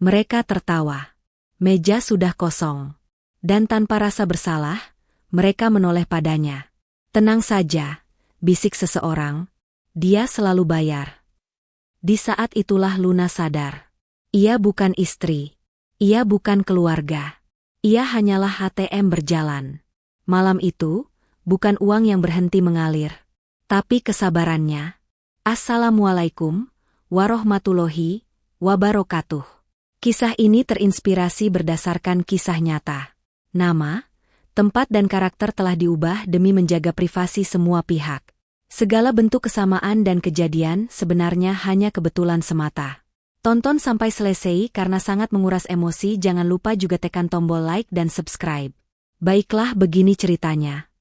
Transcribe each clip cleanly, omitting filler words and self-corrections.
Mereka tertawa. Meja sudah kosong. Dan tanpa rasa bersalah, mereka menoleh padanya. Tenang saja, bisik seseorang. Dia selalu bayar. Di saat itulah Luna sadar. Ia bukan istri. Ia bukan keluarga. Ia hanyalah ATM berjalan. Malam itu, bukan uang yang berhenti mengalir, tapi kesabarannya. Assalamualaikum warahmatullahi wabarakatuh. Kisah ini terinspirasi berdasarkan kisah nyata. Nama, tempat dan karakter telah diubah demi menjaga privasi semua pihak. Segala bentuk kesamaan dan kejadian sebenarnya hanya kebetulan semata. Tonton sampai selesai karena sangat menguras emosi. Jangan lupa juga tekan tombol like dan subscribe. Baiklah, begini ceritanya.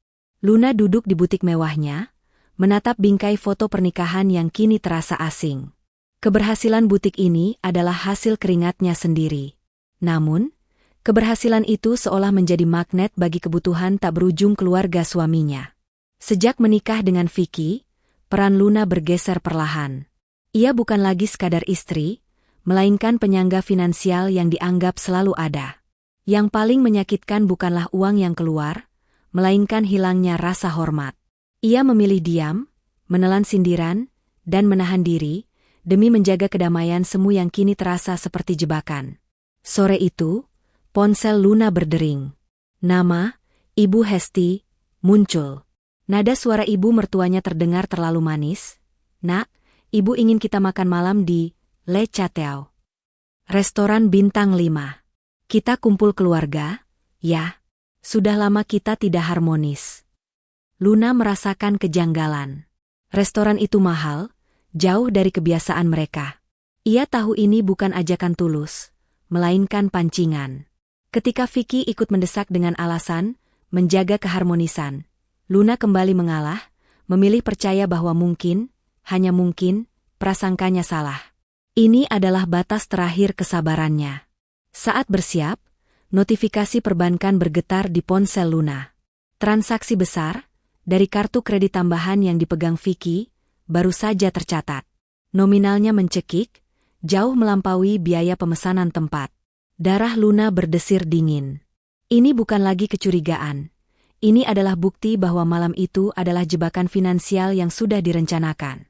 Luna duduk di butik mewahnya, menatap bingkai foto pernikahan yang kini terasa asing. Keberhasilan butik ini adalah hasil keringatnya sendiri. Namun, keberhasilan itu seolah menjadi magnet bagi kebutuhan tak berujung keluarga suaminya. Sejak menikah dengan Vicky, peran Luna bergeser perlahan. Ia bukan lagi sekadar istri, melainkan penyangga finansial yang dianggap selalu ada. Yang paling menyakitkan bukanlah uang yang keluar, melainkan hilangnya rasa hormat. Ia memilih diam, menelan sindiran, dan menahan diri, demi menjaga kedamaian semu yang kini terasa seperti jebakan. Sore itu, ponsel Luna berdering. Nama, Ibu Hesti, muncul. Nada suara ibu mertuanya terdengar terlalu manis. Nak, ibu ingin kita makan malam di Le Chateau. Restoran bintang 5. Kita kumpul keluarga, ya. Sudah lama kita tidak harmonis. Luna merasakan kejanggalan. Restoran itu mahal, jauh dari kebiasaan mereka. Ia tahu ini bukan ajakan tulus, melainkan pancingan. Ketika Vicky ikut mendesak dengan alasan menjaga keharmonisan, Luna kembali mengalah, memilih percaya bahwa mungkin, hanya mungkin, prasangkanya salah. Ini adalah batas terakhir kesabarannya. Saat bersiap, notifikasi perbankan bergetar di ponsel Luna. Transaksi besar, dari kartu kredit tambahan yang dipegang Vicky, baru saja tercatat. Nominalnya mencekik, jauh melampaui biaya pemesanan tempat. Darah Luna berdesir dingin. Ini bukan lagi kecurigaan. Ini adalah bukti bahwa malam itu adalah jebakan finansial yang sudah direncanakan.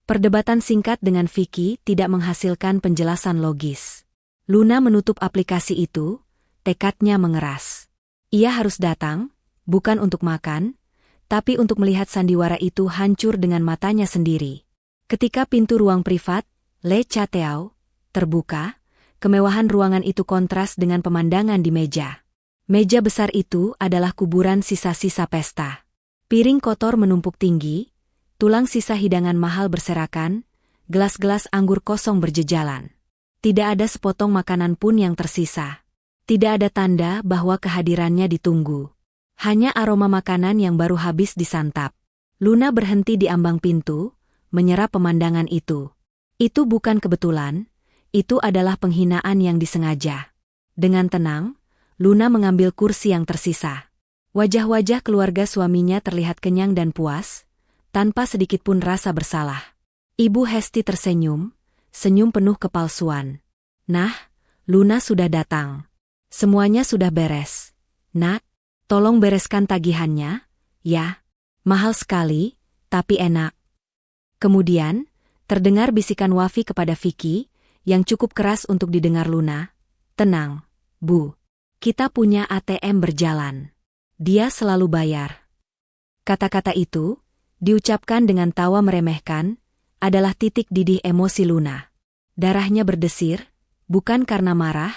Perdebatan singkat dengan Vicky tidak menghasilkan penjelasan logis. Luna menutup aplikasi itu, tekadnya mengeras. Ia harus datang, bukan untuk makan, tapi untuk melihat sandiwara itu hancur dengan matanya sendiri. Ketika pintu ruang privat, Le Chateau, terbuka, kemewahan ruangan itu kontras dengan pemandangan di meja. Meja besar itu adalah kuburan sisa-sisa pesta. Piring kotor menumpuk tinggi, tulang sisa hidangan mahal berserakan, gelas-gelas anggur kosong berjejalan. Tidak ada sepotong makanan pun yang tersisa. Tidak ada tanda bahwa kehadirannya ditunggu. Hanya aroma makanan yang baru habis disantap. Luna berhenti di ambang pintu, menyerap pemandangan itu. Itu bukan kebetulan, itu adalah penghinaan yang disengaja. Dengan tenang, Luna mengambil kursi yang tersisa. Wajah-wajah keluarga suaminya terlihat kenyang dan puas, tanpa sedikit pun rasa bersalah. Ibu Hesti tersenyum, senyum penuh kepalsuan. Nah, Luna sudah datang. Semuanya sudah beres. Nak, tolong bereskan tagihannya, ya. Mahal sekali, tapi enak. Kemudian, terdengar bisikan Wafi kepada Vicky, yang cukup keras untuk didengar Luna. Tenang, Bu. Kita punya ATM berjalan. Dia selalu bayar. Kata-kata itu, diucapkan dengan tawa meremehkan, adalah titik didih emosi Luna. Darahnya berdesir, bukan karena marah,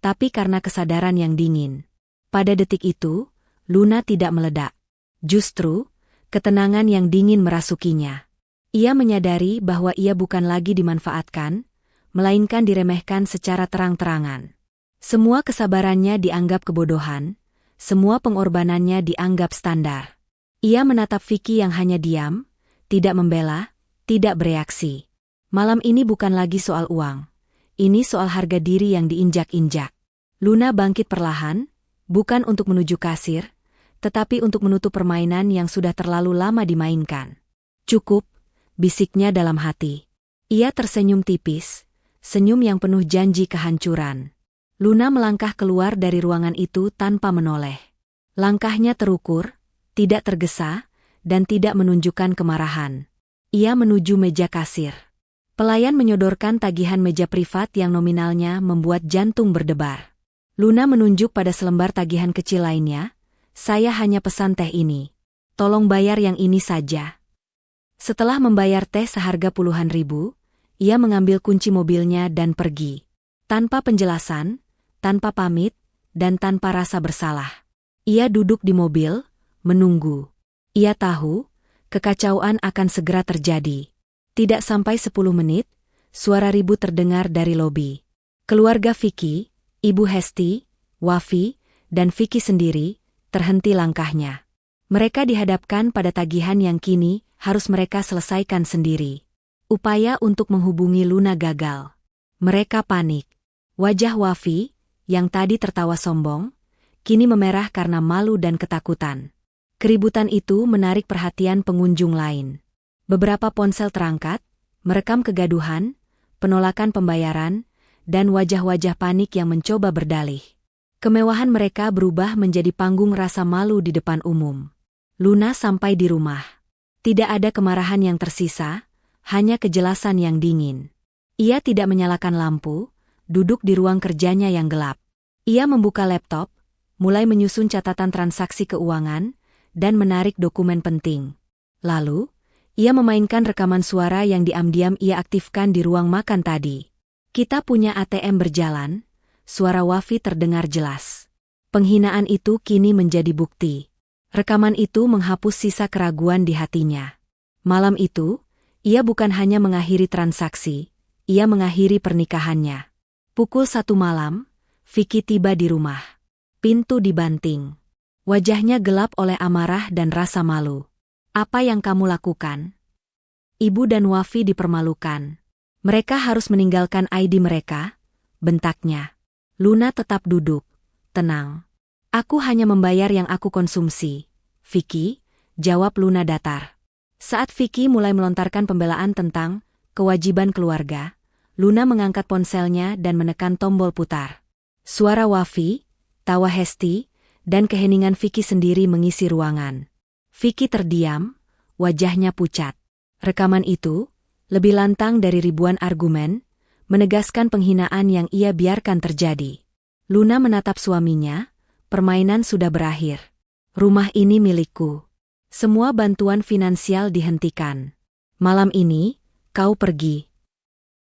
tapi karena kesadaran yang dingin. Pada detik itu, Luna tidak meledak. Justru, ketenangan yang dingin merasukinya. Ia menyadari bahwa ia bukan lagi dimanfaatkan, melainkan diremehkan secara terang-terangan. Semua kesabarannya dianggap kebodohan, semua pengorbanannya dianggap standar. Ia menatap Vicky yang hanya diam, tidak membela, tidak bereaksi. Malam ini bukan lagi soal uang. Ini soal harga diri yang diinjak-injak. Luna bangkit perlahan, bukan untuk menuju kasir, tetapi untuk menutup permainan yang sudah terlalu lama dimainkan. Cukup, bisiknya dalam hati. Ia tersenyum tipis, senyum yang penuh janji kehancuran. Luna melangkah keluar dari ruangan itu tanpa menoleh. Langkahnya terukur, tidak tergesa, dan tidak menunjukkan kemarahan. Ia menuju meja kasir. Pelayan menyodorkan tagihan meja privat yang nominalnya membuat jantung berdebar. Luna menunjuk pada selembar tagihan kecil lainnya. Saya hanya pesan teh ini. Tolong bayar yang ini saja. Setelah membayar teh seharga puluhan ribu, ia mengambil kunci mobilnya dan pergi. Tanpa penjelasan, tanpa pamit, dan tanpa rasa bersalah. Ia duduk di mobil, menunggu. Ia tahu, kekacauan akan segera terjadi. Tidak sampai 10 menit, suara ribut terdengar dari lobi. Keluarga Vicky, Ibu Hesti, Wafi, dan Vicky sendiri, terhenti langkahnya. Mereka dihadapkan pada tagihan yang kini harus mereka selesaikan sendiri. Upaya untuk menghubungi Luna gagal. Mereka panik. Wajah Wafi, yang tadi tertawa sombong, kini memerah karena malu dan ketakutan. Keributan itu menarik perhatian pengunjung lain. Beberapa ponsel terangkat, merekam kegaduhan, penolakan pembayaran, dan wajah-wajah panik yang mencoba berdalih. Kemewahan mereka berubah menjadi panggung rasa malu di depan umum. Luna sampai di rumah. Tidak ada kemarahan yang tersisa, hanya kejelasan yang dingin. Ia tidak menyalakan lampu, duduk di ruang kerjanya yang gelap. Ia membuka laptop, mulai menyusun catatan transaksi keuangan, dan menarik dokumen penting. Lalu, ia memainkan rekaman suara yang diam-diam ia aktifkan di ruang makan tadi. Kita punya ATM berjalan, suara Wafi terdengar jelas. Penghinaan itu kini menjadi bukti. Rekaman itu menghapus sisa keraguan di hatinya. Malam itu, ia bukan hanya mengakhiri transaksi, ia mengakhiri pernikahannya. Pukul 1 malam, Vicky tiba di rumah. Pintu dibanting. Wajahnya gelap oleh amarah dan rasa malu. Apa yang kamu lakukan? Ibu dan Wafi dipermalukan. Mereka harus meninggalkan ID mereka, bentaknya. Luna tetap duduk, tenang. Aku hanya membayar yang aku konsumsi. Vicky, jawab Luna datar. Saat Vicky mulai melontarkan pembelaan tentang kewajiban keluarga, Luna mengangkat ponselnya dan menekan tombol putar. Suara Wafi, tawa Hesti, dan keheningan Vicky sendiri mengisi ruangan. Vicky terdiam, wajahnya pucat. Rekaman itu, lebih lantang dari ribuan argumen, menegaskan penghinaan yang ia biarkan terjadi. Luna menatap suaminya, permainan sudah berakhir. Rumah ini milikku. Semua bantuan finansial dihentikan. Malam ini, kau pergi.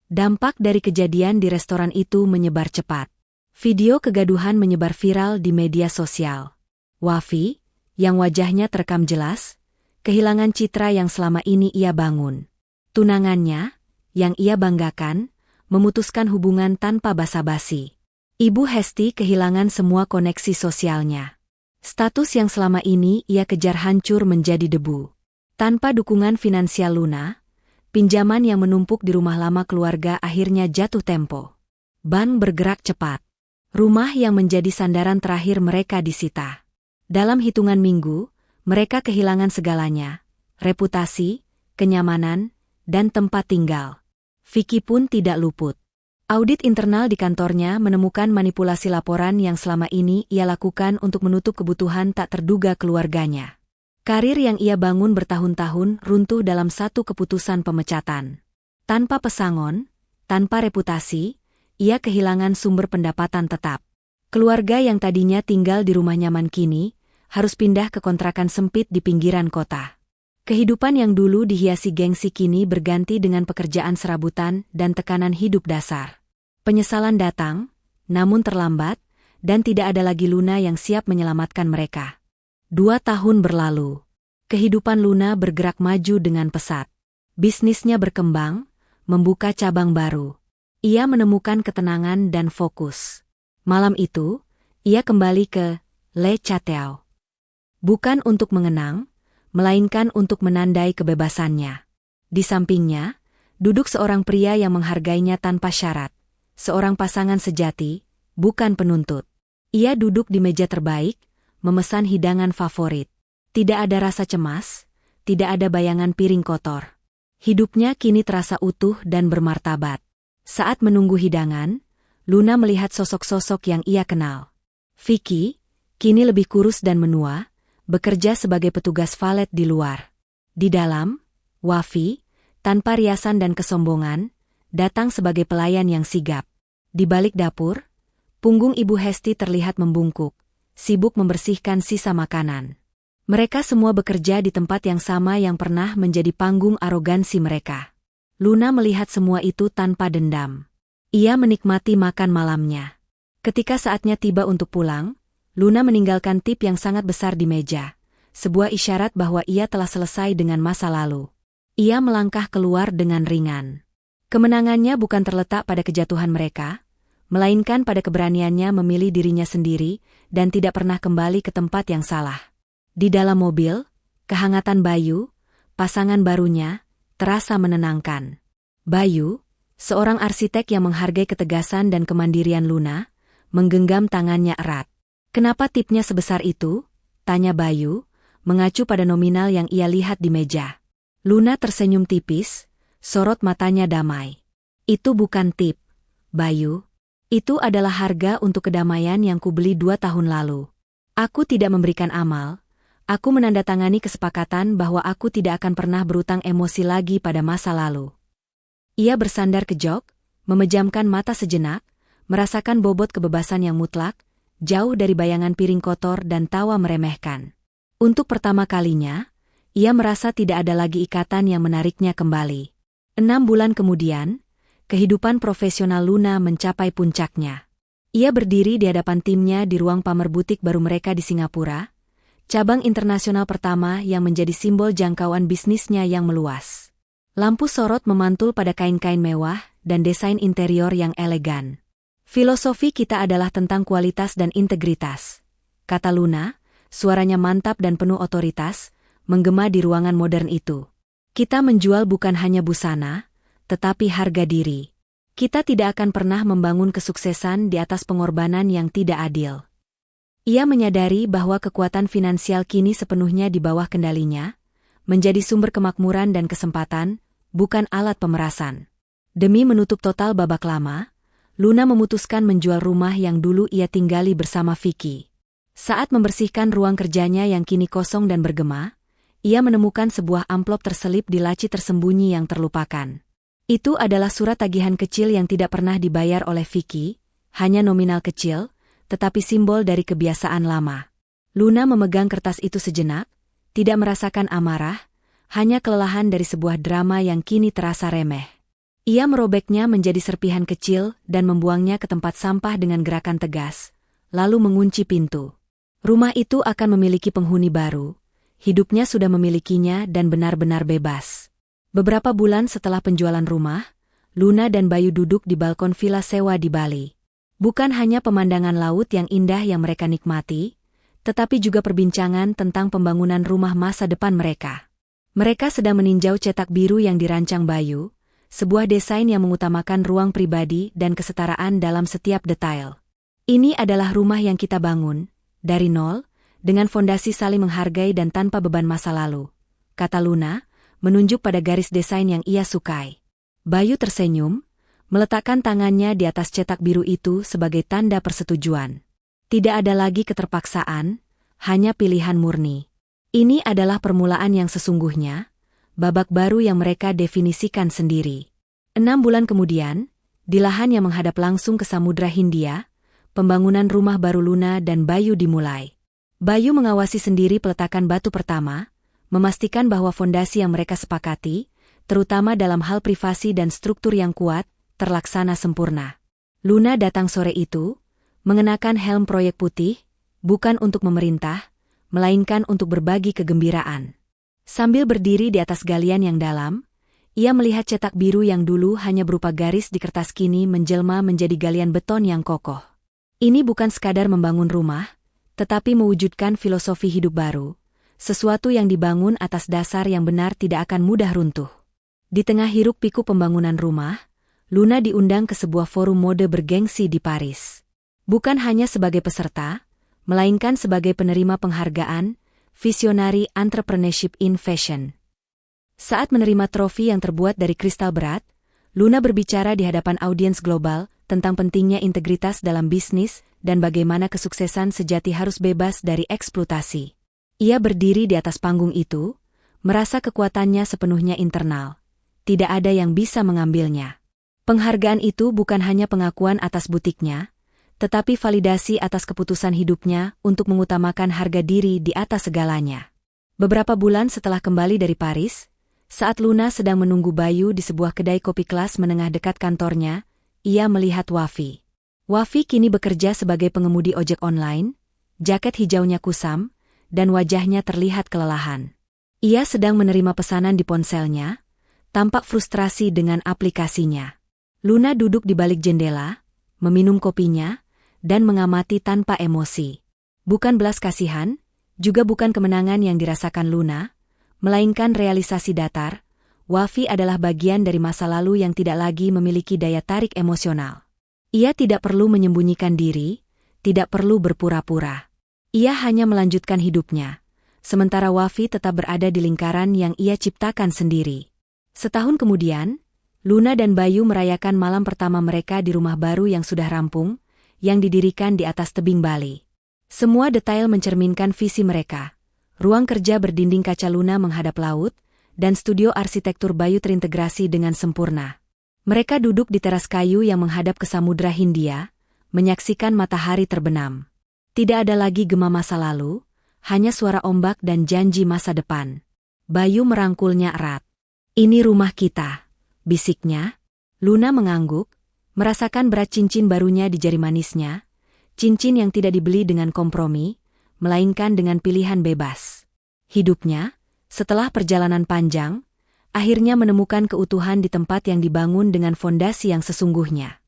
Dampak dari kejadian di restoran itu menyebar cepat. Video kegaduhan menyebar viral di media sosial. Wafi, yang wajahnya terekam jelas, kehilangan citra yang selama ini ia bangun. Tunangannya, yang ia banggakan, memutuskan hubungan tanpa basa-basi. Ibu Hesti kehilangan semua koneksi sosialnya. Status yang selama ini ia kejar hancur menjadi debu. Tanpa dukungan finansial Luna, pinjaman yang menumpuk di rumah lama keluarga akhirnya jatuh tempo. Bank bergerak cepat. Rumah yang menjadi sandaran terakhir mereka disita. Dalam hitungan minggu, mereka kehilangan segalanya, reputasi, kenyamanan, dan tempat tinggal. Vicky pun tidak luput. Audit internal di kantornya menemukan manipulasi laporan yang selama ini ia lakukan untuk menutup kebutuhan tak terduga keluarganya. Karir yang ia bangun bertahun-tahun runtuh dalam satu keputusan pemecatan. Tanpa pesangon, tanpa reputasi, ia kehilangan sumber pendapatan tetap. Keluarga yang tadinya tinggal di rumah nyaman kini, harus pindah ke kontrakan sempit di pinggiran kota. Kehidupan yang dulu dihiasi gengsi kini berganti dengan pekerjaan serabutan dan tekanan hidup dasar. Penyesalan datang, namun terlambat, dan tidak ada lagi Luna yang siap menyelamatkan mereka. 2 tahun berlalu. Kehidupan Luna bergerak maju dengan pesat. Bisnisnya berkembang, membuka cabang baru. Ia menemukan ketenangan dan fokus. Malam itu, ia kembali ke Le Chateau. Bukan untuk mengenang, melainkan untuk menandai kebebasannya. Di sampingnya, duduk seorang pria yang menghargainya tanpa syarat. Seorang pasangan sejati, bukan penuntut. Ia duduk di meja terbaik, memesan hidangan favorit. Tidak ada rasa cemas, tidak ada bayangan piring kotor. Hidupnya kini terasa utuh dan bermartabat. Saat menunggu hidangan, Luna melihat sosok-sosok yang ia kenal. Vicky, kini lebih kurus dan menua, bekerja sebagai petugas valet di luar. Di dalam, Wafi, tanpa riasan dan kesombongan, datang sebagai pelayan yang sigap. Di balik dapur, punggung Ibu Hesti terlihat membungkuk, sibuk membersihkan sisa makanan. Mereka semua bekerja di tempat yang sama yang pernah menjadi panggung arogansi mereka. Luna melihat semua itu tanpa dendam. Ia menikmati makan malamnya. Ketika saatnya tiba untuk pulang, Luna meninggalkan tip yang sangat besar di meja, sebuah isyarat bahwa ia telah selesai dengan masa lalu. Ia melangkah keluar dengan ringan. Kemenangannya bukan terletak pada kejatuhan mereka, melainkan pada keberaniannya memilih dirinya sendiri dan tidak pernah kembali ke tempat yang salah. Di dalam mobil, kehangatan Bayu, pasangan barunya, terasa menenangkan. Bayu, seorang arsitek yang menghargai ketegasan dan kemandirian Luna, menggenggam tangannya erat. "Kenapa tipnya sebesar itu?" tanya Bayu, mengacu pada nominal yang ia lihat di meja. Luna tersenyum tipis, sorot matanya damai. "Itu bukan tip, Bayu. Itu adalah harga untuk kedamaian yang kubeli 2 tahun lalu. Aku tidak memberikan amal, aku menandatangani kesepakatan bahwa aku tidak akan pernah berutang emosi lagi pada masa lalu." Ia bersandar ke jok, memejamkan mata sejenak, merasakan bobot kebebasan yang mutlak, jauh dari bayangan piring kotor dan tawa meremehkan. Untuk pertama kalinya, ia merasa tidak ada lagi ikatan yang menariknya kembali. 6 bulan kemudian, kehidupan profesional Luna mencapai puncaknya. Ia berdiri di hadapan timnya di ruang pamer butik baru mereka di Singapura, cabang internasional pertama yang menjadi simbol jangkauan bisnisnya yang meluas. Lampu sorot memantul pada kain-kain mewah dan desain interior yang elegan. "Filosofi kita adalah tentang kualitas dan integritas," kata Luna, suaranya mantap dan penuh otoritas, menggema di ruangan modern itu. "Kita menjual bukan hanya busana, tetapi harga diri. Kita tidak akan pernah membangun kesuksesan di atas pengorbanan yang tidak adil." Ia menyadari bahwa kekuatan finansial kini sepenuhnya di bawah kendalinya, menjadi sumber kemakmuran dan kesempatan, bukan alat pemerasan. Demi menutup total babak lama, Luna memutuskan menjual rumah yang dulu ia tinggali bersama Vicky. Saat membersihkan ruang kerjanya yang kini kosong dan bergema, ia menemukan sebuah amplop terselip di laci tersembunyi yang terlupakan. Itu adalah surat tagihan kecil yang tidak pernah dibayar oleh Vicky, hanya nominal kecil, tetapi simbol dari kebiasaan lama. Luna memegang kertas itu sejenak, tidak merasakan amarah, hanya kelelahan dari sebuah drama yang kini terasa remeh. Ia merobeknya menjadi serpihan kecil dan membuangnya ke tempat sampah dengan gerakan tegas, lalu mengunci pintu. Rumah itu akan memiliki penghuni baru. Hidupnya sudah memilikinya dan benar-benar bebas. Beberapa bulan setelah penjualan rumah, Luna dan Bayu duduk di balkon villa sewa di Bali. Bukan hanya pemandangan laut yang indah yang mereka nikmati, tetapi juga perbincangan tentang pembangunan rumah masa depan mereka. Mereka sedang meninjau cetak biru yang dirancang Bayu, sebuah desain yang mengutamakan ruang pribadi dan kesetaraan dalam setiap detail. "Ini adalah rumah yang kita bangun, dari nol, dengan fondasi saling menghargai dan tanpa beban masa lalu," kata Luna, menunjuk pada garis desain yang ia sukai. Bayu tersenyum, meletakkan tangannya di atas cetak biru itu sebagai tanda persetujuan. Tidak ada lagi keterpaksaan, hanya pilihan murni. Ini adalah permulaan yang sesungguhnya, babak baru yang mereka definisikan sendiri. 6 bulan kemudian, di lahan yang menghadap langsung ke Samudra Hindia, pembangunan rumah baru Luna dan Bayu dimulai. Bayu mengawasi sendiri peletakan batu pertama, memastikan bahwa fondasi yang mereka sepakati, terutama dalam hal privasi dan struktur yang kuat, terlaksana sempurna. Luna datang sore itu, mengenakan helm proyek putih, bukan untuk memerintah, melainkan untuk berbagi kegembiraan. Sambil berdiri di atas galian yang dalam, ia melihat cetak biru yang dulu hanya berupa garis di kertas kini menjelma menjadi galian beton yang kokoh. Ini bukan sekadar membangun rumah, tetapi mewujudkan filosofi hidup baru, sesuatu yang dibangun atas dasar yang benar tidak akan mudah runtuh. Di tengah hiruk-pikuk pembangunan rumah, Luna diundang ke sebuah forum mode bergengsi di Paris. Bukan hanya sebagai peserta, melainkan sebagai penerima penghargaan, Visionary Entrepreneurship in Fashion. Saat menerima trofi yang terbuat dari kristal berat, Luna berbicara di hadapan audiens global tentang pentingnya integritas dalam bisnis dan bagaimana kesuksesan sejati harus bebas dari eksploitasi. Ia berdiri di atas panggung itu, merasa kekuatannya sepenuhnya internal. Tidak ada yang bisa mengambilnya. Penghargaan itu bukan hanya pengakuan atas butiknya, tetapi validasi atas keputusan hidupnya untuk mengutamakan harga diri di atas segalanya. Beberapa bulan setelah kembali dari Paris, saat Luna sedang menunggu Bayu di sebuah kedai kopi kelas menengah dekat kantornya, ia melihat Wafi. Wafi kini bekerja sebagai pengemudi ojek online, jaket hijaunya kusam, dan wajahnya terlihat kelelahan. Ia sedang menerima pesanan di ponselnya, tampak frustrasi dengan aplikasinya. Luna duduk di balik jendela, meminum kopinya, dan mengamati tanpa emosi. Bukan belas kasihan, juga bukan kemenangan yang dirasakan Luna, melainkan realisasi datar. Wafi adalah bagian dari masa lalu yang tidak lagi memiliki daya tarik emosional. Ia tidak perlu menyembunyikan diri, tidak perlu berpura-pura. Ia hanya melanjutkan hidupnya, sementara Wafi tetap berada di lingkaran yang ia ciptakan sendiri. Setahun kemudian, Luna dan Bayu merayakan malam pertama mereka di rumah baru yang sudah rampung, yang didirikan di atas tebing Bali. Semua detail mencerminkan visi mereka. Ruang kerja berdinding kaca Luna menghadap laut, dan studio arsitektur Bayu terintegrasi dengan sempurna. Mereka duduk di teras kayu yang menghadap ke Samudra Hindia, menyaksikan matahari terbenam. Tidak ada lagi gema masa lalu, hanya suara ombak dan janji masa depan. Bayu merangkulnya erat. "Ini rumah kita," bisiknya. Luna mengangguk, merasakan berat cincin barunya di jari manisnya, cincin yang tidak dibeli dengan kompromi, melainkan dengan pilihan bebas. Hidupnya, setelah perjalanan panjang, akhirnya menemukan keutuhan di tempat yang dibangun dengan fondasi yang sesungguhnya.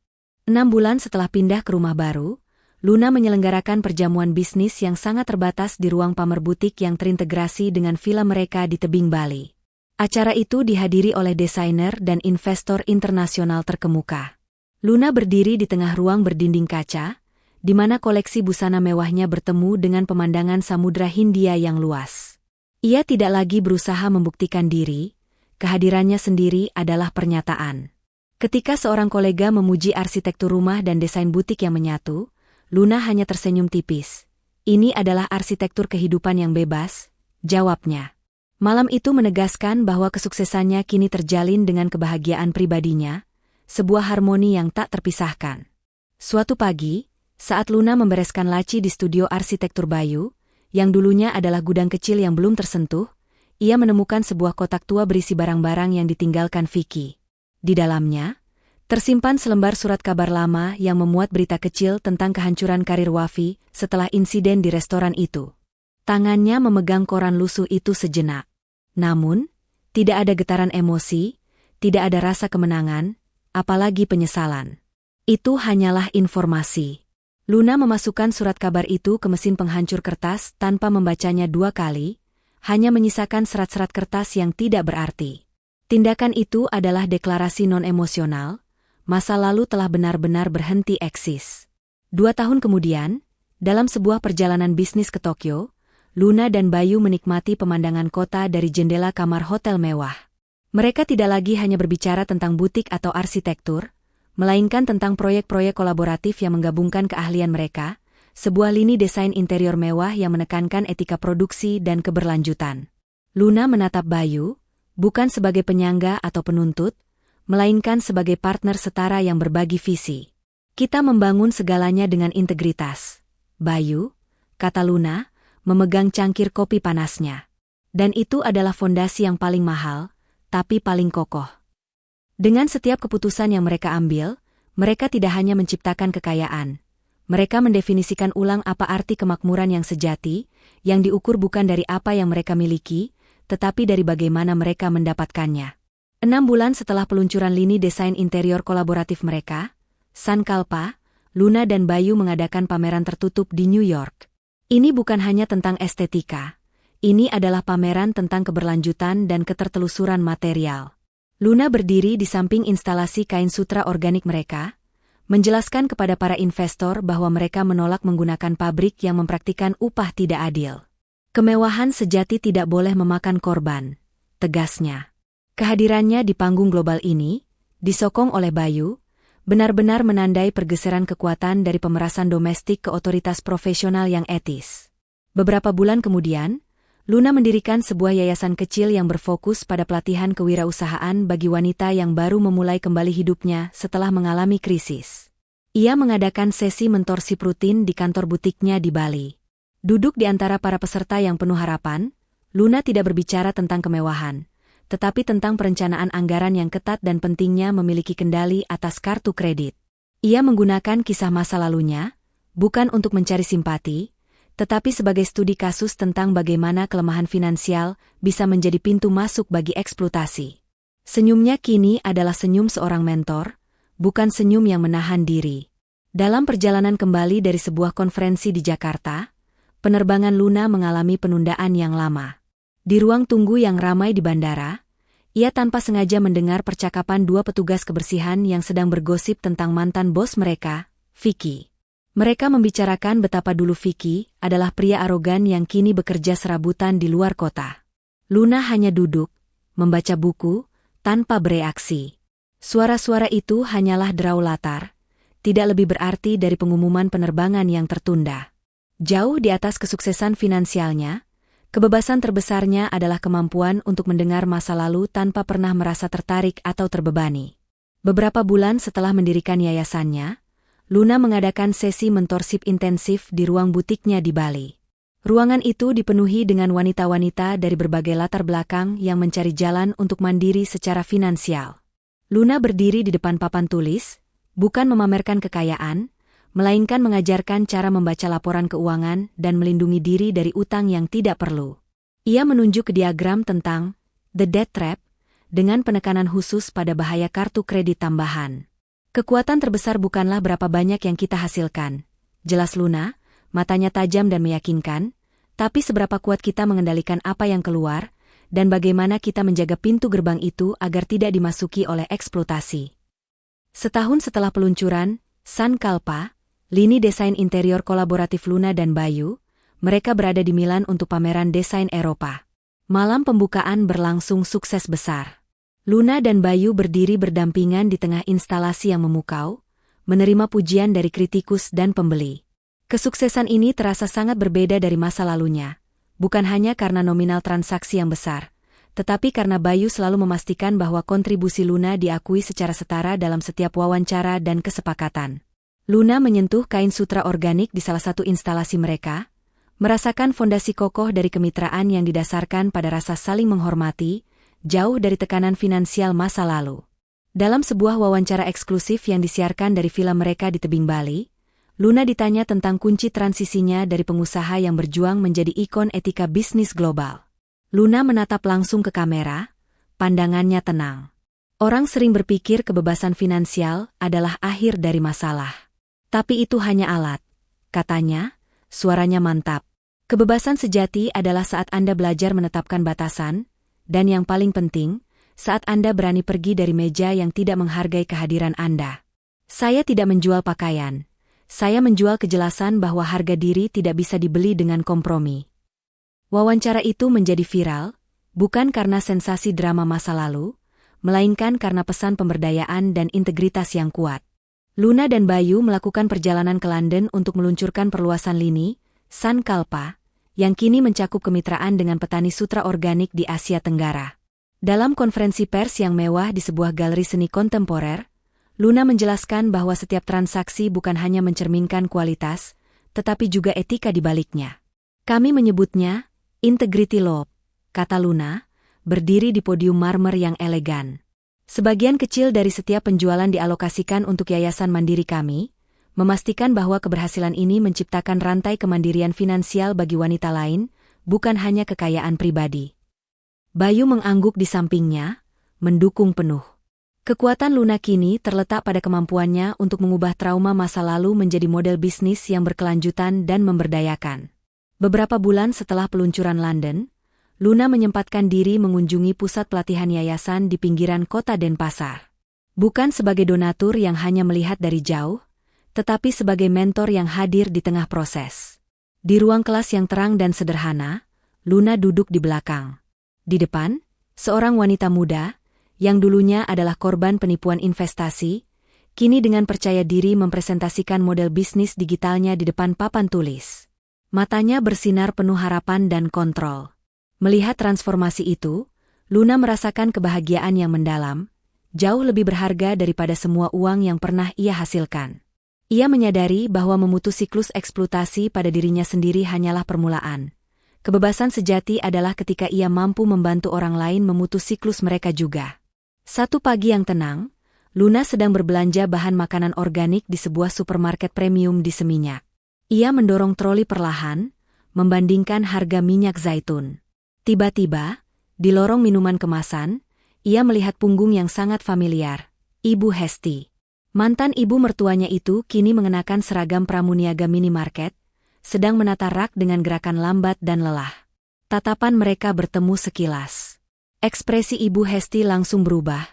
6 bulan setelah pindah ke rumah baru, Luna menyelenggarakan perjamuan bisnis yang sangat terbatas di ruang pamer butik yang terintegrasi dengan villa mereka di tebing Bali. Acara itu dihadiri oleh desainer dan investor internasional terkemuka. Luna berdiri di tengah ruang berdinding kaca, di mana koleksi busana mewahnya bertemu dengan pemandangan Samudra Hindia yang luas. Ia tidak lagi berusaha membuktikan diri, kehadirannya sendiri adalah pernyataan. Ketika seorang kolega memuji arsitektur rumah dan desain butik yang menyatu, Luna hanya tersenyum tipis. "Ini adalah arsitektur kehidupan yang bebas," jawabnya. Malam itu menegaskan bahwa kesuksesannya kini terjalin dengan kebahagiaan pribadinya, sebuah harmoni yang tak terpisahkan. Suatu pagi, saat Luna membereskan laci di studio arsitektur Bayu, yang dulunya adalah gudang kecil yang belum tersentuh, ia menemukan sebuah kotak tua berisi barang-barang yang ditinggalkan Vicky. Di dalamnya, tersimpan selembar surat kabar lama yang memuat berita kecil tentang kehancuran karir Wafi setelah insiden di restoran itu. Tangannya memegang koran lusuh itu sejenak. Namun, tidak ada getaran emosi, tidak ada rasa kemenangan, apalagi penyesalan. Itu hanyalah informasi. Luna memasukkan surat kabar itu ke mesin penghancur kertas tanpa membacanya 2 kali, hanya menyisakan serat-serat kertas yang tidak berarti. Tindakan itu adalah deklarasi non-emosional, masa lalu telah benar-benar berhenti eksis. 2 tahun kemudian, dalam sebuah perjalanan bisnis ke Tokyo, Luna dan Bayu menikmati pemandangan kota dari jendela kamar hotel mewah. Mereka tidak lagi hanya berbicara tentang butik atau arsitektur, melainkan tentang proyek-proyek kolaboratif yang menggabungkan keahlian mereka, sebuah lini desain interior mewah yang menekankan etika produksi dan keberlanjutan. Luna menatap Bayu, bukan sebagai penyangga atau penuntut, melainkan sebagai partner setara yang berbagi visi. "Kita membangun segalanya dengan integritas, Bayu," kata Luna, memegang cangkir kopi panasnya. "Dan itu adalah fondasi yang paling mahal, tapi paling kokoh." Dengan setiap keputusan yang mereka ambil, mereka tidak hanya menciptakan kekayaan. Mereka mendefinisikan ulang apa arti kemakmuran yang sejati, yang diukur bukan dari apa yang mereka miliki, tetapi dari bagaimana mereka mendapatkannya. 6 bulan setelah peluncuran lini desain interior kolaboratif mereka, Sankalpa, Luna dan Bayu mengadakan pameran tertutup di New York. Ini bukan hanya tentang estetika. Ini adalah pameran tentang keberlanjutan dan ketertelusuran material. Luna berdiri di samping instalasi kain sutra organik mereka, menjelaskan kepada para investor bahwa mereka menolak menggunakan pabrik yang mempraktikkan upah tidak adil. "Kemewahan sejati tidak boleh memakan korban," tegasnya. Kehadirannya di panggung global ini, disokong oleh Bayu, benar-benar menandai pergeseran kekuatan dari pemerasan domestik ke otoritas profesional yang etis. Beberapa bulan kemudian, Luna mendirikan sebuah yayasan kecil yang berfokus pada pelatihan kewirausahaan bagi wanita yang baru memulai kembali hidupnya setelah mengalami krisis. Ia mengadakan sesi mentorship rutin di kantor butiknya di Bali. Duduk di antara para peserta yang penuh harapan, Luna tidak berbicara tentang kemewahan, tetapi tentang perencanaan anggaran yang ketat dan pentingnya memiliki kendali atas kartu kredit. Ia menggunakan kisah masa lalunya, bukan untuk mencari simpati, tetapi sebagai studi kasus tentang bagaimana kelemahan finansial bisa menjadi pintu masuk bagi eksploitasi. Senyumnya kini adalah senyum seorang mentor, bukan senyum yang menahan diri. Dalam perjalanan kembali dari sebuah konferensi di Jakarta, penerbangan Luna mengalami penundaan yang lama. Di ruang tunggu yang ramai di bandara, ia tanpa sengaja mendengar percakapan dua petugas kebersihan yang sedang bergosip tentang mantan bos mereka, Vicky. Mereka membicarakan betapa dulu Vicky adalah pria arogan yang kini bekerja serabutan di luar kota. Luna hanya duduk, membaca buku, tanpa bereaksi. Suara-suara itu hanyalah derau latar, tidak lebih berarti dari pengumuman penerbangan yang tertunda. Jauh di atas kesuksesan finansialnya, kebebasan terbesarnya adalah kemampuan untuk mendengar masa lalu tanpa pernah merasa tertarik atau terbebani. Beberapa bulan setelah mendirikan yayasannya, Luna mengadakan sesi mentorship intensif di ruang butiknya di Bali. Ruangan itu dipenuhi dengan wanita-wanita dari berbagai latar belakang yang mencari jalan untuk mandiri secara finansial. Luna berdiri di depan papan tulis, bukan memamerkan kekayaan, melainkan mengajarkan cara membaca laporan keuangan dan melindungi diri dari utang yang tidak perlu. Ia menunjuk ke diagram tentang The Debt Trap, dengan penekanan khusus pada bahaya kartu kredit tambahan. Kekuatan terbesar bukanlah berapa banyak yang kita hasilkan, jelas Luna, matanya tajam dan meyakinkan, tapi seberapa kuat kita mengendalikan apa yang keluar, dan bagaimana kita menjaga pintu gerbang itu agar tidak dimasuki oleh eksploitasi. Setahun setelah peluncuran, Sankalpa, lini desain interior kolaboratif Luna dan Bayu, mereka berada di Milan untuk pameran desain Eropa. Malam pembukaan berlangsung sukses besar. Luna dan Bayu berdiri berdampingan di tengah instalasi yang memukau, menerima pujian dari kritikus dan pembeli. Kesuksesan ini terasa sangat berbeda dari masa lalunya, bukan hanya karena nominal transaksi yang besar, tetapi karena Bayu selalu memastikan bahwa kontribusi Luna diakui secara setara dalam setiap wawancara dan kesepakatan. Luna menyentuh kain sutra organik di salah satu instalasi mereka, merasakan fondasi kokoh dari kemitraan yang didasarkan pada rasa saling menghormati, jauh dari tekanan finansial masa lalu. Dalam sebuah wawancara eksklusif yang disiarkan dari villa mereka di tebing Bali, Luna ditanya tentang kunci transisinya dari pengusaha yang berjuang menjadi ikon etika bisnis global. Luna menatap langsung ke kamera, pandangannya tenang. Orang sering berpikir kebebasan finansial adalah akhir dari masalah. Tapi itu hanya alat, katanya, suaranya mantap. Kebebasan sejati adalah saat Anda belajar menetapkan batasan, dan yang paling penting, saat Anda berani pergi dari meja yang tidak menghargai kehadiran Anda. Saya tidak menjual pakaian. Saya menjual kejelasan bahwa harga diri tidak bisa dibeli dengan kompromi. Wawancara itu menjadi viral, bukan karena sensasi drama masa lalu, melainkan karena pesan pemberdayaan dan integritas yang kuat. Luna dan Bayu melakukan perjalanan ke London untuk meluncurkan perluasan lini, Sankalpa, yang kini mencakup kemitraan dengan petani sutra organik di Asia Tenggara. Dalam konferensi pers yang mewah di sebuah galeri seni kontemporer, Luna menjelaskan bahwa setiap transaksi bukan hanya mencerminkan kualitas, tetapi juga etika di baliknya. Kami menyebutnya Integrity Loop, kata Luna, berdiri di podium marmer yang elegan. Sebagian kecil dari setiap penjualan dialokasikan untuk yayasan mandiri kami, memastikan bahwa keberhasilan ini menciptakan rantai kemandirian finansial bagi wanita lain, bukan hanya kekayaan pribadi. Bayu mengangguk di sampingnya, mendukung penuh. Kekuatan Luna kini terletak pada kemampuannya untuk mengubah trauma masa lalu menjadi model bisnis yang berkelanjutan dan memberdayakan. Beberapa bulan setelah peluncuran London, Luna menyempatkan diri mengunjungi pusat pelatihan yayasan di pinggiran kota Denpasar. Bukan sebagai donatur yang hanya melihat dari jauh, tetapi sebagai mentor yang hadir di tengah proses. Di ruang kelas yang terang dan sederhana, Luna duduk di belakang. Di depan, seorang wanita muda, yang dulunya adalah korban penipuan investasi, kini dengan percaya diri mempresentasikan model bisnis digitalnya di depan papan tulis. Matanya bersinar penuh harapan dan kontrol. Melihat transformasi itu, Luna merasakan kebahagiaan yang mendalam, jauh lebih berharga daripada semua uang yang pernah ia hasilkan. Ia menyadari bahwa memutus siklus eksploitasi pada dirinya sendiri hanyalah permulaan. Kebebasan sejati adalah ketika ia mampu membantu orang lain memutus siklus mereka juga. Satu pagi yang tenang, Luna sedang berbelanja bahan makanan organik di sebuah supermarket premium di Seminyak. Ia mendorong troli perlahan, membandingkan harga minyak zaitun. Tiba-tiba, di lorong minuman kemasan, ia melihat punggung yang sangat familiar, Ibu Hesti. Mantan ibu mertuanya itu kini mengenakan seragam pramuniaga minimarket, sedang menata rak dengan gerakan lambat dan lelah. Tatapan mereka bertemu sekilas. Ekspresi Ibu Hesti langsung berubah,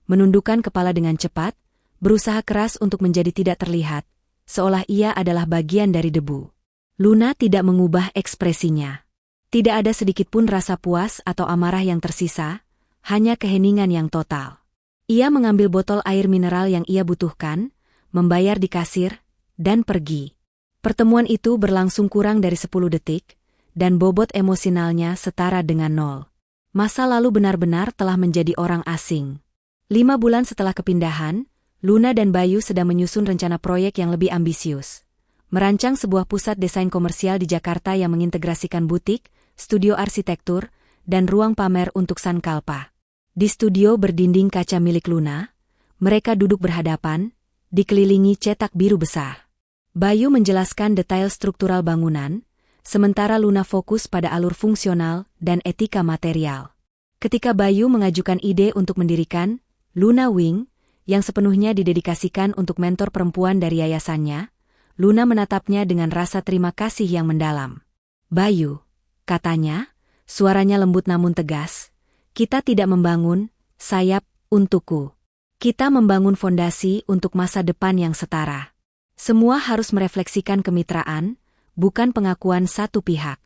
menundukkan kepala dengan cepat, berusaha keras untuk menjadi tidak terlihat, seolah ia adalah bagian dari debu. Luna tidak mengubah ekspresinya. Tidak ada sedikitpun rasa puas atau amarah yang tersisa, hanya keheningan yang total. Ia mengambil botol air mineral yang ia butuhkan, membayar di kasir, dan pergi. Pertemuan itu berlangsung kurang dari 10 detik, dan bobot emosionalnya setara dengan 0. Masa lalu benar-benar telah menjadi orang asing. 5 bulan setelah kepindahan, Luna dan Bayu sedang menyusun rencana proyek yang lebih ambisius. Merancang sebuah pusat desain komersial di Jakarta yang mengintegrasikan butik, studio arsitektur, dan ruang pamer untuk Sankalpa. Di studio berdinding kaca milik Luna, mereka duduk berhadapan, dikelilingi cetak biru besar. Bayu menjelaskan detail struktural bangunan, sementara Luna fokus pada alur fungsional dan etika material. Ketika Bayu mengajukan ide untuk mendirikan Luna Wing, yang sepenuhnya didedikasikan untuk mentor perempuan dari yayasannya, Luna menatapnya dengan rasa terima kasih yang mendalam. "Bayu," katanya, suaranya lembut namun tegas, "kita tidak membangun sayap untukku. Kita membangun fondasi untuk masa depan yang setara. Semua harus merefleksikan kemitraan, bukan pengakuan satu pihak."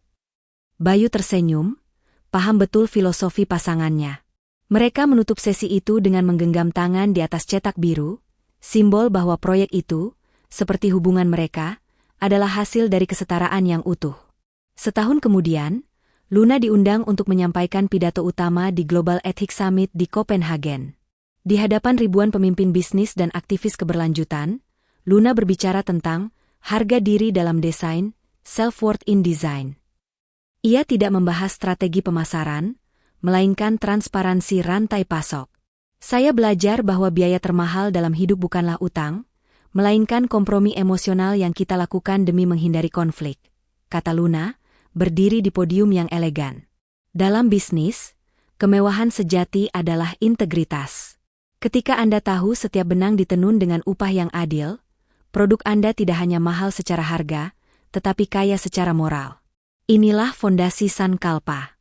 Bayu tersenyum, paham betul filosofi pasangannya. Mereka menutup sesi itu dengan menggenggam tangan di atas cetak biru, simbol bahwa proyek itu, seperti hubungan mereka, adalah hasil dari kesetaraan yang utuh. Setahun kemudian, Luna diundang untuk menyampaikan pidato utama di Global Ethics Summit di Copenhagen. Di hadapan ribuan pemimpin bisnis dan aktivis keberlanjutan, Luna berbicara tentang harga diri dalam desain, self-worth in design. Ia tidak membahas strategi pemasaran, melainkan transparansi rantai pasok. "Saya belajar bahwa biaya termahal dalam hidup bukanlah utang, melainkan kompromi emosional yang kita lakukan demi menghindari konflik," kata Luna, berdiri di podium yang elegan. Dalam bisnis, kemewahan sejati adalah integritas. Ketika Anda tahu setiap benang ditenun dengan upah yang adil, produk Anda tidak hanya mahal secara harga, tetapi kaya secara moral. Inilah fondasi Sankalpa.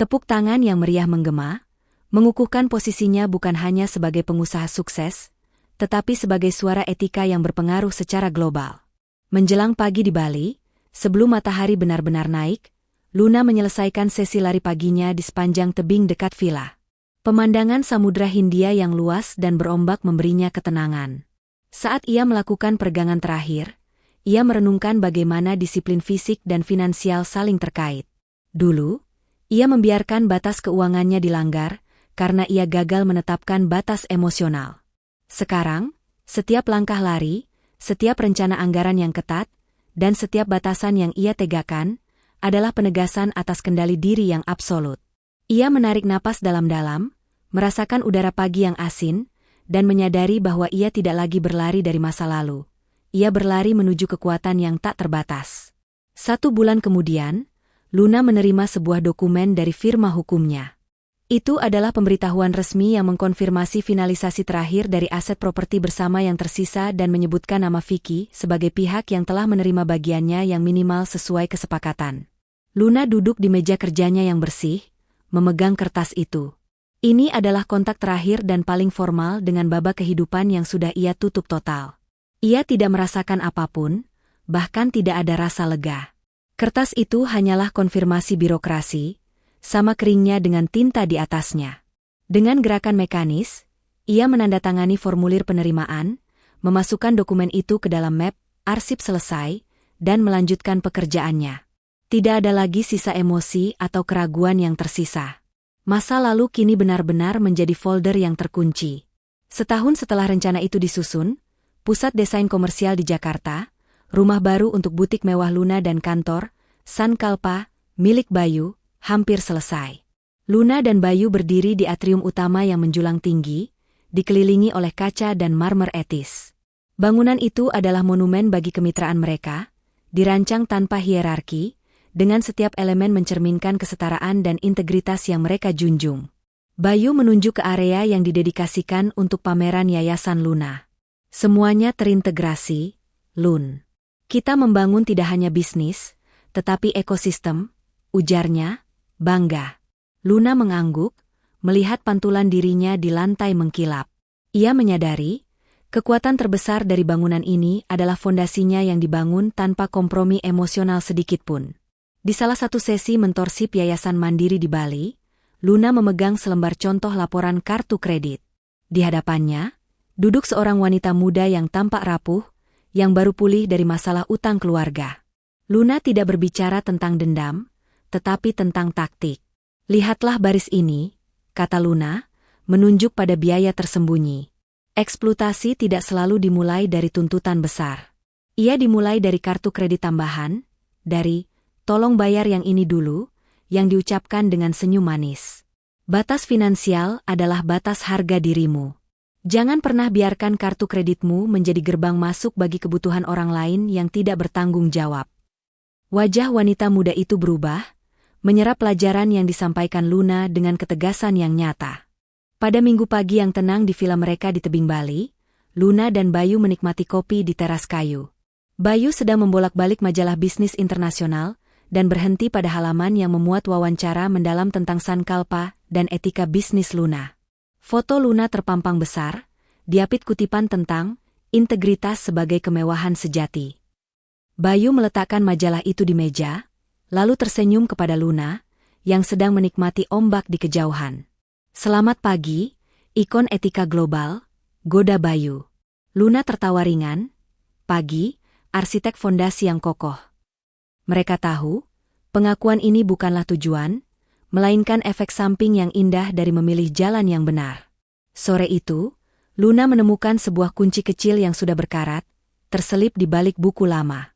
Tepuk tangan yang meriah menggema, mengukuhkan posisinya bukan hanya sebagai pengusaha sukses, tetapi sebagai suara etika yang berpengaruh secara global. Menjelang pagi di Bali, sebelum matahari benar-benar naik, Luna menyelesaikan sesi lari paginya di sepanjang tebing dekat villa. Pemandangan Samudra Hindia yang luas dan berombak memberinya ketenangan. Saat ia melakukan peregangan terakhir, ia merenungkan bagaimana disiplin fisik dan finansial saling terkait. Dulu, ia membiarkan batas keuangannya dilanggar karena ia gagal menetapkan batas emosional. Sekarang, setiap langkah lari, setiap rencana anggaran yang ketat, dan setiap batasan yang ia tegakkan, adalah penegasan atas kendali diri yang absolut. Ia menarik napas dalam-dalam, merasakan udara pagi yang asin, dan menyadari bahwa ia tidak lagi berlari dari masa lalu. Ia berlari menuju kekuatan yang tak terbatas. 1 bulan kemudian, Luna menerima sebuah dokumen dari firma hukumnya. Itu adalah pemberitahuan resmi yang mengkonfirmasi finalisasi terakhir dari aset properti bersama yang tersisa dan menyebutkan nama Vicky sebagai pihak yang telah menerima bagiannya yang minimal sesuai kesepakatan. Luna duduk di meja kerjanya yang bersih, memegang kertas itu. Ini adalah kontak terakhir dan paling formal dengan babak kehidupan yang sudah ia tutup total. Ia tidak merasakan apapun, bahkan tidak ada rasa lega. Kertas itu hanyalah konfirmasi birokrasi, sama keringnya dengan tinta di atasnya. Dengan gerakan mekanis, ia menandatangani formulir penerimaan, memasukkan dokumen itu ke dalam map, arsip selesai, dan melanjutkan pekerjaannya. Tidak ada lagi sisa emosi atau keraguan yang tersisa. Masa lalu kini benar-benar menjadi folder yang terkunci. Setahun setelah rencana itu disusun, pusat desain komersial di Jakarta, rumah baru untuk butik mewah Luna dan kantor, Sankalpa, milik Bayu, hampir selesai. Luna dan Bayu berdiri di atrium utama yang menjulang tinggi, dikelilingi oleh kaca dan marmer etis. Bangunan itu adalah monumen bagi kemitraan mereka, dirancang tanpa hierarki, dengan setiap elemen mencerminkan kesetaraan dan integritas yang mereka junjung. Bayu menunjuk ke area yang didedikasikan untuk pameran Yayasan Luna. Semuanya terintegrasi, Lun. Kita membangun tidak hanya bisnis, tetapi ekosistem, ujarnya, bangga. Luna mengangguk, melihat pantulan dirinya di lantai mengkilap. Ia menyadari, kekuatan terbesar dari bangunan ini adalah fondasinya yang dibangun tanpa kompromi emosional sedikitpun. Di salah satu sesi mentorsip Yayasan Mandiri di Bali, Luna memegang selembar contoh laporan kartu kredit. Di hadapannya, duduk seorang wanita muda yang tampak rapuh, yang baru pulih dari masalah utang keluarga. Luna tidak berbicara tentang dendam, tetapi tentang taktik. Lihatlah baris ini, kata Luna, menunjuk pada biaya tersembunyi. Eksploitasi tidak selalu dimulai dari tuntutan besar. Ia dimulai dari kartu kredit tambahan, dari tolong bayar yang ini dulu, yang diucapkan dengan senyum manis. Batas finansial adalah batas harga dirimu. Jangan pernah biarkan kartu kreditmu menjadi gerbang masuk bagi kebutuhan orang lain yang tidak bertanggung jawab. Wajah wanita muda itu berubah, menyerap pelajaran yang disampaikan Luna dengan ketegasan yang nyata. Pada minggu pagi yang tenang di villa mereka di tebing Bali, Luna dan Bayu menikmati kopi di teras kayu. Bayu sedang membolak-balik majalah bisnis internasional, dan berhenti pada halaman yang memuat wawancara mendalam tentang Sankalpa dan etika bisnis Luna. Foto Luna terpampang besar, diapit kutipan tentang integritas sebagai kemewahan sejati. Bayu meletakkan majalah itu di meja, lalu tersenyum kepada Luna, yang sedang menikmati ombak di kejauhan. Selamat pagi, ikon etika global, goda Bayu. Luna tertawa ringan. Pagi, arsitek fondasi yang kokoh. Mereka tahu, pengakuan ini bukanlah tujuan, melainkan efek samping yang indah dari memilih jalan yang benar. Sore itu, Luna menemukan sebuah kunci kecil yang sudah berkarat, terselip di balik buku lama.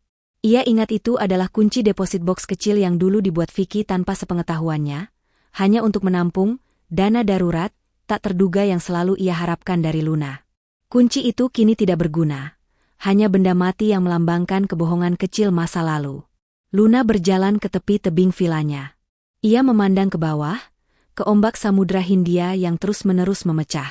Ia ingat itu adalah kunci deposit box kecil yang dulu dibuat Vicky tanpa sepengetahuannya, hanya untuk menampung dana darurat tak terduga yang selalu ia harapkan dari Luna. Kunci itu kini tidak berguna, hanya benda mati yang melambangkan kebohongan kecil masa lalu. Luna berjalan ke tepi tebing vilanya. Ia memandang ke bawah, ke ombak Samudra Hindia yang terus-menerus memecah.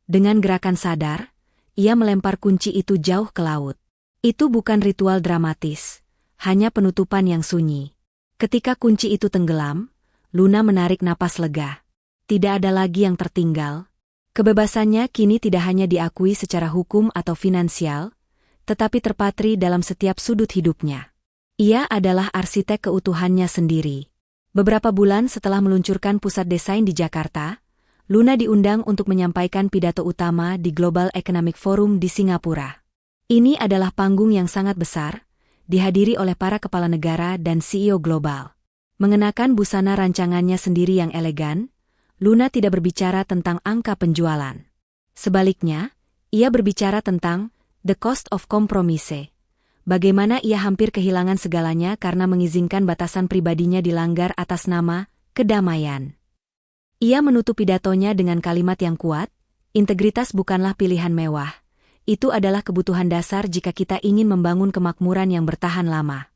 Dengan gerakan sadar, ia melempar kunci itu jauh ke laut. Itu bukan ritual dramatis, hanya penutupan yang sunyi. Ketika kunci itu tenggelam, Luna menarik napas lega. Tidak ada lagi yang tertinggal. Kebebasannya kini tidak hanya diakui secara hukum atau finansial, tetapi terpatri dalam setiap sudut hidupnya. Ia adalah arsitek keutuhannya sendiri. Beberapa bulan setelah meluncurkan pusat desain di Jakarta, Luna diundang untuk menyampaikan pidato utama di Global Economic Forum di Singapura. Ini adalah panggung yang sangat besar, dihadiri oleh para kepala negara dan CEO global. Mengenakan busana rancangannya sendiri yang elegan, Luna tidak berbicara tentang angka penjualan. Sebaliknya, ia berbicara tentang the cost of compromise. Bagaimana ia hampir kehilangan segalanya karena mengizinkan batasan pribadinya dilanggar atas nama kedamaian. Ia menutup pidatonya dengan kalimat yang kuat, integritas bukanlah pilihan mewah. Itu adalah kebutuhan dasar jika kita ingin membangun kemakmuran yang bertahan lama.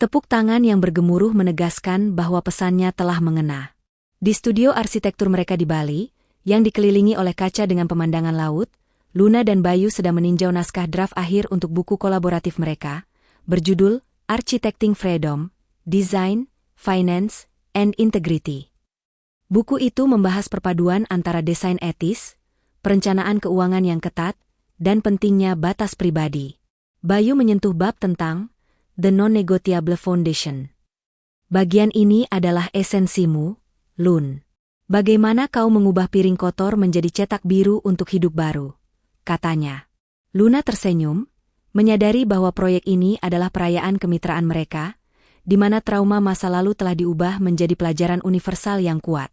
Tepuk tangan yang bergemuruh menegaskan bahwa pesannya telah mengena. Di studio arsitektur mereka di Bali, yang dikelilingi oleh kaca dengan pemandangan laut, Luna dan Bayu sedang meninjau naskah draft akhir untuk buku kolaboratif mereka, berjudul Architecting Freedom, Design, Finance, and Integrity. Buku itu membahas perpaduan antara desain etis, perencanaan keuangan yang ketat, dan pentingnya batas pribadi. Bayu menyentuh bab tentang The Non-Negotiable Foundation. Bagian ini adalah esensimu, Lun. Bagaimana kau mengubah piring kotor menjadi cetak biru untuk hidup baru? Katanya. Luna tersenyum, menyadari bahwa proyek ini adalah perayaan kemitraan mereka, di mana trauma masa lalu telah diubah menjadi pelajaran universal yang kuat.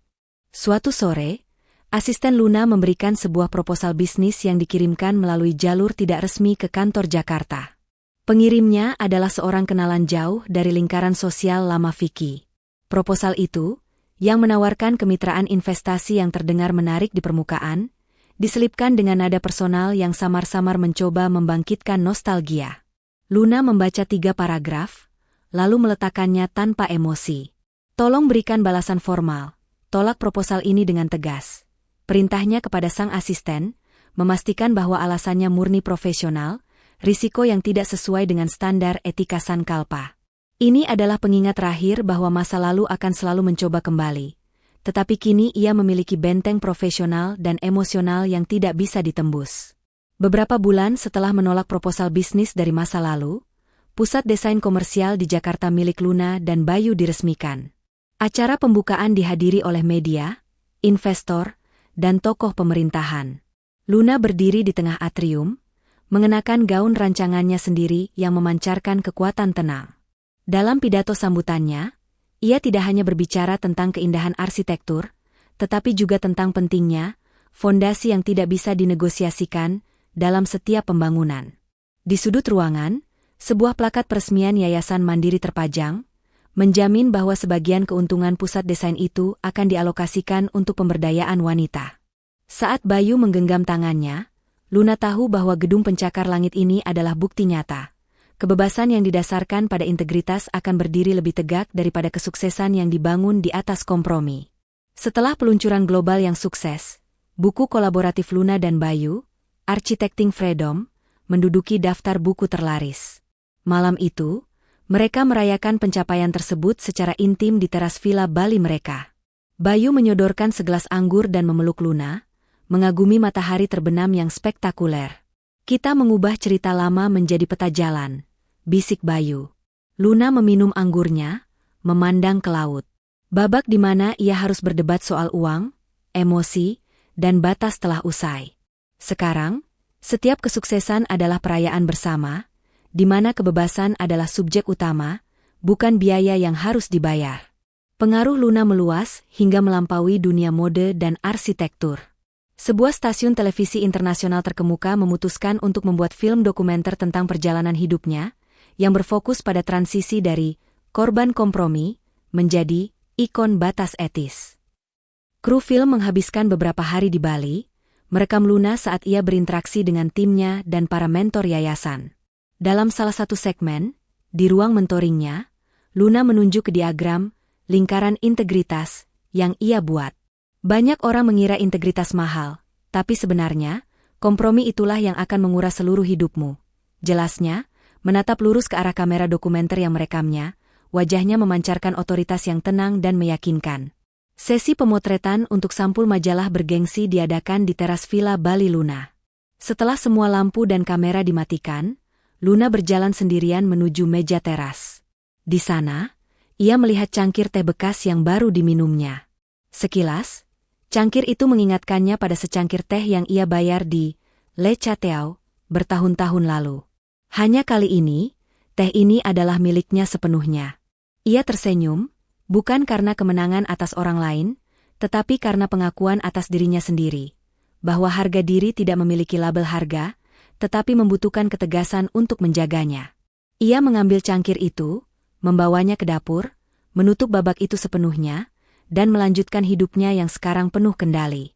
Suatu sore, asisten Luna memberikan sebuah proposal bisnis yang dikirimkan melalui jalur tidak resmi ke kantor Jakarta. Pengirimnya adalah seorang kenalan jauh dari lingkaran sosial lama Vicky. Proposal itu, yang menawarkan kemitraan investasi yang terdengar menarik di permukaan, diselipkan dengan nada personal yang samar-samar mencoba membangkitkan nostalgia. Luna membaca 3 paragraf, lalu meletakkannya tanpa emosi. Tolong berikan balasan formal, tolak proposal ini dengan tegas. Perintahnya kepada sang asisten, memastikan bahwa alasannya murni profesional, risiko yang tidak sesuai dengan standar etika Sankalpa. Ini adalah pengingat terakhir bahwa masa lalu akan selalu mencoba kembali. Tetapi kini ia memiliki benteng profesional dan emosional yang tidak bisa ditembus. Beberapa bulan setelah menolak proposal bisnis dari masa lalu, pusat desain komersial di Jakarta milik Luna dan Bayu diresmikan. Acara pembukaan dihadiri oleh media, investor, dan tokoh pemerintahan. Luna berdiri di tengah atrium, mengenakan gaun rancangannya sendiri yang memancarkan kekuatan tenang. Dalam pidato sambutannya, ia tidak hanya berbicara tentang keindahan arsitektur, tetapi juga tentang pentingnya fondasi yang tidak bisa dinegosiasikan dalam setiap pembangunan. Di sudut ruangan, sebuah plakat peresmian Yayasan Mandiri terpajang, menjamin bahwa sebagian keuntungan pusat desain itu akan dialokasikan untuk pemberdayaan wanita. Saat Bayu menggenggam tangannya, Luna tahu bahwa gedung pencakar langit ini adalah bukti nyata. Kebebasan yang didasarkan pada integritas akan berdiri lebih tegak daripada kesuksesan yang dibangun di atas kompromi. Setelah peluncuran global yang sukses, buku kolaboratif Luna dan Bayu, Architecting Freedom, menduduki daftar buku terlaris. Malam itu, mereka merayakan pencapaian tersebut secara intim di teras villa Bali mereka. Bayu menyodorkan segelas anggur dan memeluk Luna, mengagumi matahari terbenam yang spektakuler. Kita mengubah cerita lama menjadi peta jalan, bisik Bayu. Luna meminum anggurnya, memandang ke laut. Babak di mana ia harus berdebat soal uang, emosi, dan batas telah usai. Sekarang, setiap kesuksesan adalah perayaan bersama, di mana kebebasan adalah subjek utama, bukan biaya yang harus dibayar. Pengaruh Luna meluas hingga melampaui dunia mode dan arsitektur. Sebuah stasiun televisi internasional terkemuka memutuskan untuk membuat film dokumenter tentang perjalanan hidupnya, yang berfokus pada transisi dari korban kompromi menjadi ikon batas etis. Kru film menghabiskan beberapa hari di Bali, merekam Luna saat ia berinteraksi dengan timnya dan para mentor yayasan. Dalam salah satu segmen, di ruang mentoringnya, Luna menunjuk ke diagram lingkaran integritas yang ia buat. Banyak orang mengira integritas mahal, tapi sebenarnya, kompromi itulah yang akan menguras seluruh hidupmu. Jelasnya, menatap lurus ke arah kamera dokumenter yang merekamnya, wajahnya memancarkan otoritas yang tenang dan meyakinkan. Sesi pemotretan untuk sampul majalah bergengsi diadakan di teras villa Bali Luna. Setelah semua lampu dan kamera dimatikan, Luna berjalan sendirian menuju meja teras. Di sana, ia melihat cangkir teh bekas yang baru diminumnya. Sekilas, cangkir itu mengingatkannya pada secangkir teh yang ia bayar di Le Chateau bertahun-tahun lalu. Hanya kali ini, teh ini adalah miliknya sepenuhnya. Ia tersenyum, bukan karena kemenangan atas orang lain, tetapi karena pengakuan atas dirinya sendiri, bahwa harga diri tidak memiliki label harga, tetapi membutuhkan ketegasan untuk menjaganya. Ia mengambil cangkir itu, membawanya ke dapur, menutup babak itu sepenuhnya, dan melanjutkan hidupnya yang sekarang penuh kendali.